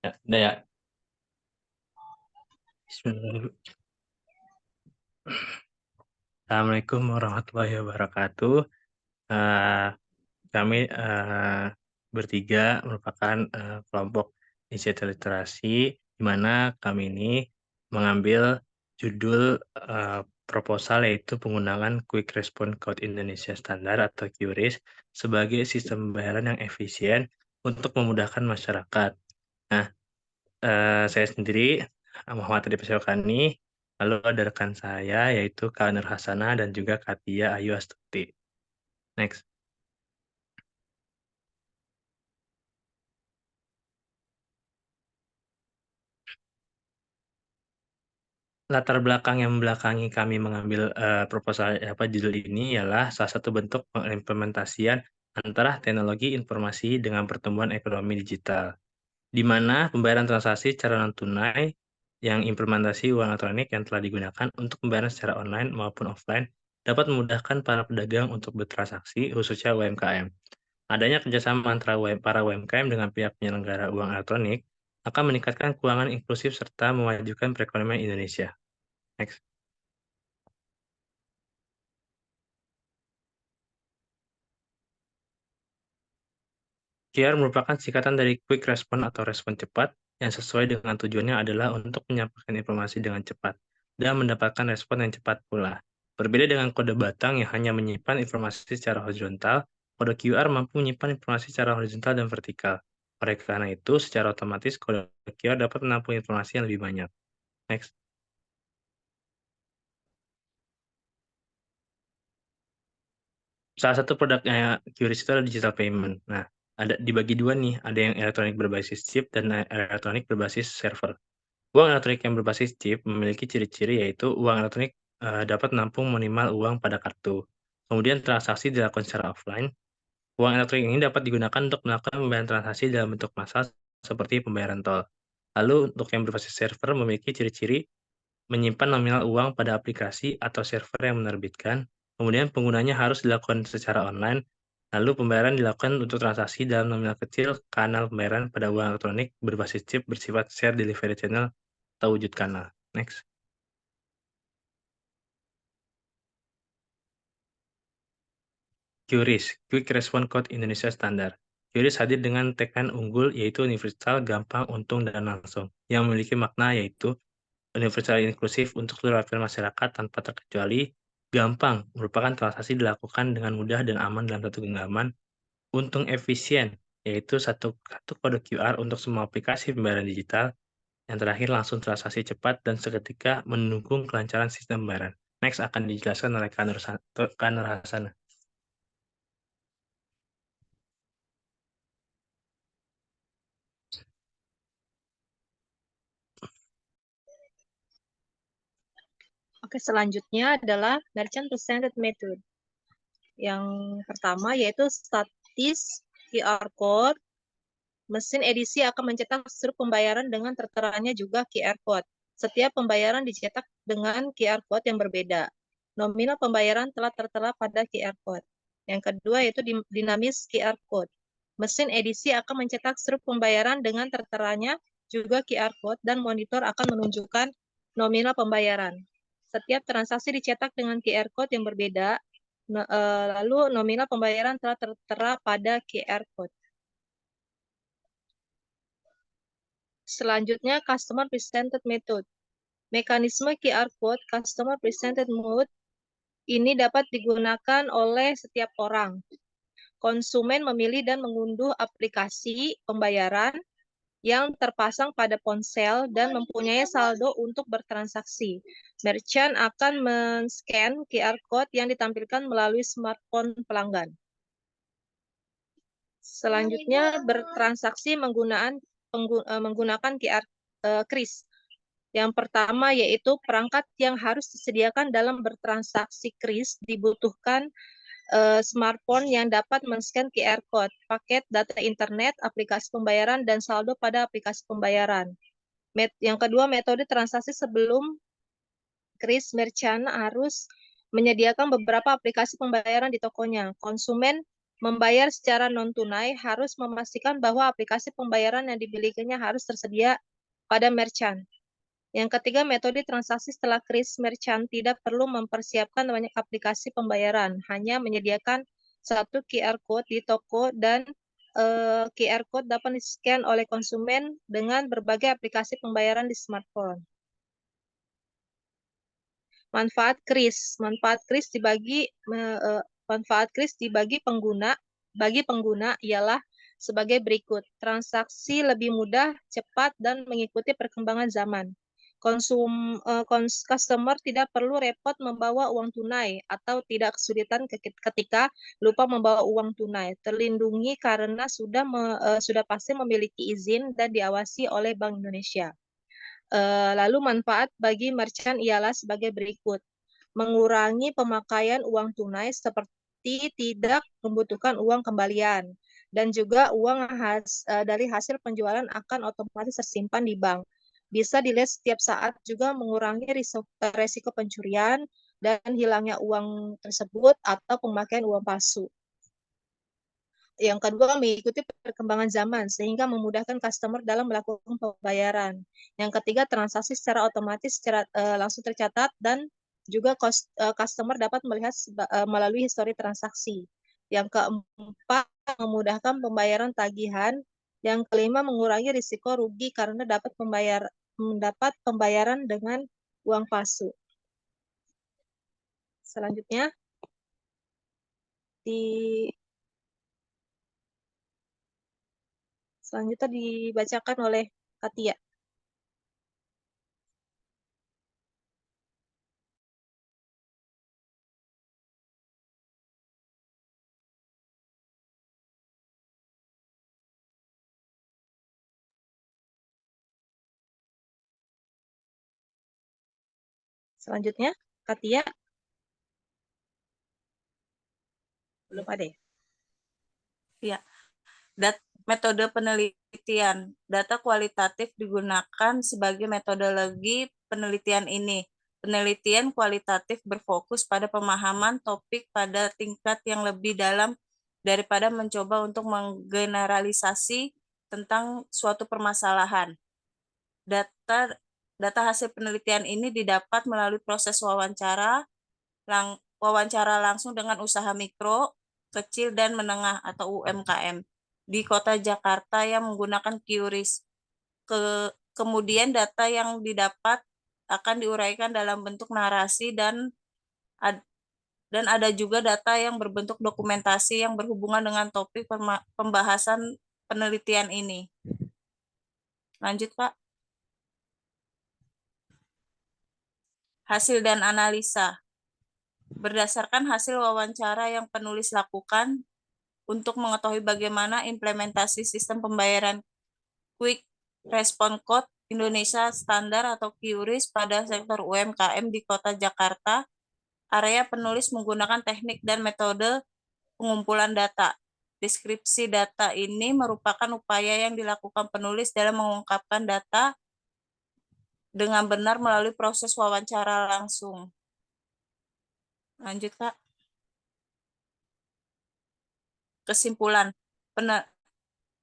Ya, udah ya. Bismillahirrahmanirrahim. Assalamualaikum warahmatullahi wabarakatuh. Eh, kami bertiga merupakan kelompok inisiatif literasi, di mana kami ini mengambil judul proposal yaitu penggunaan Quick Response Code Indonesia Standar atau QRIS sebagai sistem pembayaran yang efisien untuk memudahkan masyarakat. Nah, saya sendiri, Muhammad Adi Pasyokani, lalu ada rekan saya yaitu Kak Nur Hasanah dan juga Katia Ayu Astuti. Next. Latar belakang yang membelakangi kami mengambil proposal judul ini ialah salah satu bentuk pengimplementasian antara teknologi informasi dengan pertumbuhan ekonomi digital, di mana pembayaran transaksi secara non-tunai yang implementasi uang elektronik yang telah digunakan untuk pembayaran secara online maupun offline dapat memudahkan para pedagang untuk bertransaksi, khususnya UMKM. Adanya kerjasama antara para UMKM dengan pihak penyelenggara uang elektronik akan meningkatkan keuangan inklusif serta memajukan perekonomian Indonesia. Next. QR merupakan singkatan dari Quick Response atau respon cepat yang sesuai dengan tujuannya adalah untuk menyampaikan informasi dengan cepat dan mendapatkan respon yang cepat pula. Berbeda dengan kode batang yang hanya menyimpan informasi secara horizontal, kode QR mampu menyimpan informasi secara horizontal dan vertikal. Oleh karena itu, secara otomatis kode QR dapat menampung informasi yang lebih banyak. Next. Salah satu produknya QRIS itu adalah digital payment. Nah, ada dibagi dua nih, ada yang elektronik berbasis chip dan elektronik berbasis server. Uang elektronik yang berbasis chip memiliki ciri-ciri yaitu uang elektronik dapat menampung minimal uang pada kartu. Kemudian transaksi dilakukan secara offline. Uang elektronik ini dapat digunakan untuk melakukan pembayaran transaksi dalam bentuk massal seperti pembayaran tol. Lalu untuk yang berbasis server memiliki ciri-ciri menyimpan nominal uang pada aplikasi atau server yang menerbitkan, kemudian penggunanya harus dilakukan secara online, lalu pembayaran dilakukan untuk transaksi dalam nominal kecil, kanal pembayaran pada uang elektronik berbasis chip bersifat share delivery channel atau wujud kanal. Next. QRIS, Quick Response Code Indonesia Standar. QRIS hadir dengan tagline unggul yaitu universal, gampang, untung, dan langsung, yang memiliki makna yaitu universal inklusif untuk seluruh lapisan masyarakat tanpa terkecuali, gampang, merupakan transaksi dilakukan dengan mudah dan aman dalam satu genggaman, untung efisien, yaitu satu kode QR untuk semua aplikasi pembayaran digital, yang terakhir langsung transaksi cepat dan seketika mendukung kelancaran sistem pembayaran. Next akan dijelaskan oleh Kanur Hasan. Oke, selanjutnya adalah Merchant Presented Method. Yang pertama yaitu statis QR Code. Mesin edisi akan mencetak struk pembayaran dengan terteranya juga QR Code. Setiap pembayaran dicetak dengan QR Code yang berbeda. Nominal pembayaran telah tertera pada QR Code. Yang kedua yaitu dinamis QR Code. Mesin edisi akan mencetak struk pembayaran dengan terteranya juga QR Code dan monitor akan menunjukkan nominal pembayaran. Setiap transaksi dicetak dengan QR Code yang berbeda, lalu nominal pembayaran telah tertera pada QR Code. Selanjutnya, Customer Presented Method. Mekanisme QR Code Customer Presented Mode ini dapat digunakan oleh setiap orang. Konsumen memilih dan mengunduh aplikasi pembayaran yang terpasang pada ponsel dan mempunyai saldo untuk bertransaksi. Merchant akan men-scan QR Code yang ditampilkan melalui smartphone pelanggan. Selanjutnya, bertransaksi menggunakan QRIS. Yang pertama yaitu perangkat yang harus disediakan dalam bertransaksi QRIS dibutuhkan smartphone yang dapat men-scan QR Code, paket data internet, aplikasi pembayaran, dan saldo pada aplikasi pembayaran. Yang kedua, metode transaksi sebelum QRIS. Merchant harus menyediakan beberapa aplikasi pembayaran di tokonya. Konsumen membayar secara non-tunai harus memastikan bahwa aplikasi pembayaran yang dimilikinya harus tersedia pada merchant. Yang ketiga, metode transaksi setelah kris merchant tidak perlu mempersiapkan banyak aplikasi pembayaran, hanya menyediakan satu QR code di toko dan QR code dapat di-scan oleh konsumen dengan berbagai aplikasi pembayaran di smartphone. Manfaat kris. Manfaat kris bagi pengguna ialah sebagai berikut. Transaksi lebih mudah, cepat, dan mengikuti perkembangan zaman. Customer tidak perlu repot membawa uang tunai atau tidak kesulitan ketika lupa membawa uang tunai. Terlindungi karena sudah pasti memiliki izin dan diawasi oleh Bank Indonesia. Lalu manfaat bagi merchant ialah sebagai berikut. Mengurangi pemakaian uang tunai seperti tidak membutuhkan uang kembalian. Dan juga uang dari hasil penjualan akan otomatis tersimpan di bank. Bisa dilihat setiap saat juga mengurangi risiko pencurian dan hilangnya uang tersebut atau pemakaian uang palsu. Yang kedua, mengikuti perkembangan zaman sehingga memudahkan customer dalam melakukan pembayaran. Yang ketiga, transaksi secara otomatis langsung tercatat dan juga customer dapat melihat melalui histori transaksi. Yang keempat, memudahkan pembayaran tagihan. Yang kelima, mengurangi risiko rugi karena mendapat pembayaran dengan uang palsu. Selanjutnya, dibacakan oleh Katia. Selanjutnya, Katia. Belum ada ya? Ya. Metode penelitian. Data kualitatif digunakan sebagai metodologi penelitian ini. Penelitian kualitatif berfokus pada pemahaman topik pada tingkat yang lebih dalam daripada mencoba untuk menggeneralisasi tentang suatu permasalahan. Data hasil penelitian ini didapat melalui proses wawancara langsung dengan usaha mikro, kecil, dan menengah atau UMKM di Kota Jakarta yang menggunakan QRIS. Kemudian data yang didapat akan diuraikan dalam bentuk narasi dan ada juga data yang berbentuk dokumentasi yang berhubungan dengan topik pembahasan penelitian ini. Lanjut, Pak. Hasil dan analisa. Berdasarkan hasil wawancara yang penulis lakukan untuk mengetahui bagaimana implementasi sistem pembayaran Quick Response Code Indonesia Standar atau QRIS pada sektor UMKM di Kota Jakarta, area penulis menggunakan teknik dan metode pengumpulan data. Deskripsi data ini merupakan upaya yang dilakukan penulis dalam mengungkapkan data dengan benar melalui proses wawancara langsung. Lanjut, Kak. Kesimpulan.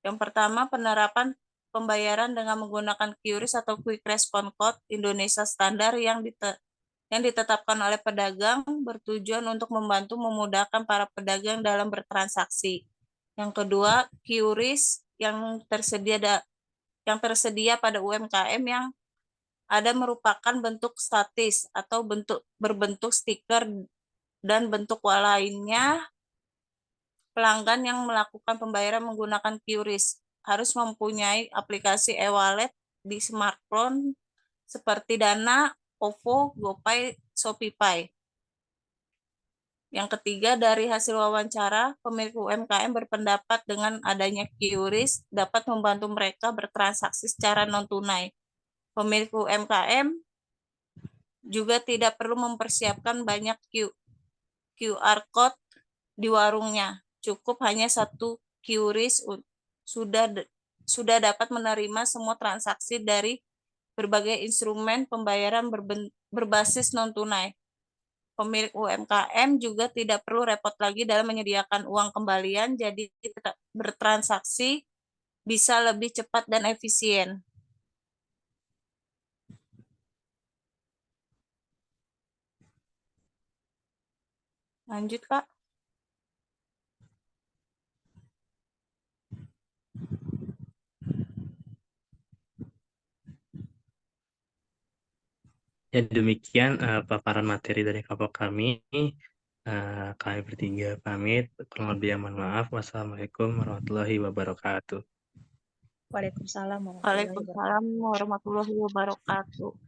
Yang pertama, penerapan pembayaran dengan menggunakan QRIS atau Quick Response Code Indonesia Standar yang ditetapkan oleh pedagang bertujuan untuk membantu memudahkan para pedagang dalam bertransaksi. Yang kedua, QRIS yang tersedia pada UMKM yang ada merupakan bentuk statis atau berbentuk stiker dan bentuk lainnya. Pelanggan yang melakukan pembayaran menggunakan QRIS harus mempunyai aplikasi e-wallet di smartphone seperti Dana, OVO, GoPay, ShopeePay. Yang ketiga, dari hasil wawancara, pemilik UMKM berpendapat dengan adanya QRIS dapat membantu mereka bertransaksi secara non-tunai. Pemilik UMKM juga tidak perlu mempersiapkan banyak QR Code di warungnya. Cukup hanya satu QRIS sudah dapat menerima semua transaksi dari berbagai instrumen pembayaran berbasis non-tunai. pemilik UMKM juga tidak perlu repot lagi dalam menyediakan uang kembalian, jadi bertransaksi bisa lebih cepat dan efisien. Lanjut, Kak. Ya demikian paparan materi dari kelompok kami. Kami bertiga pamit. Kurang lebih mohon maaf. Wassalamualaikum warahmatullahi wabarakatuh. Waalaikumsalam warahmatullahi wabarakatuh. Waalaikumsalam warahmatullahi wabarakatuh.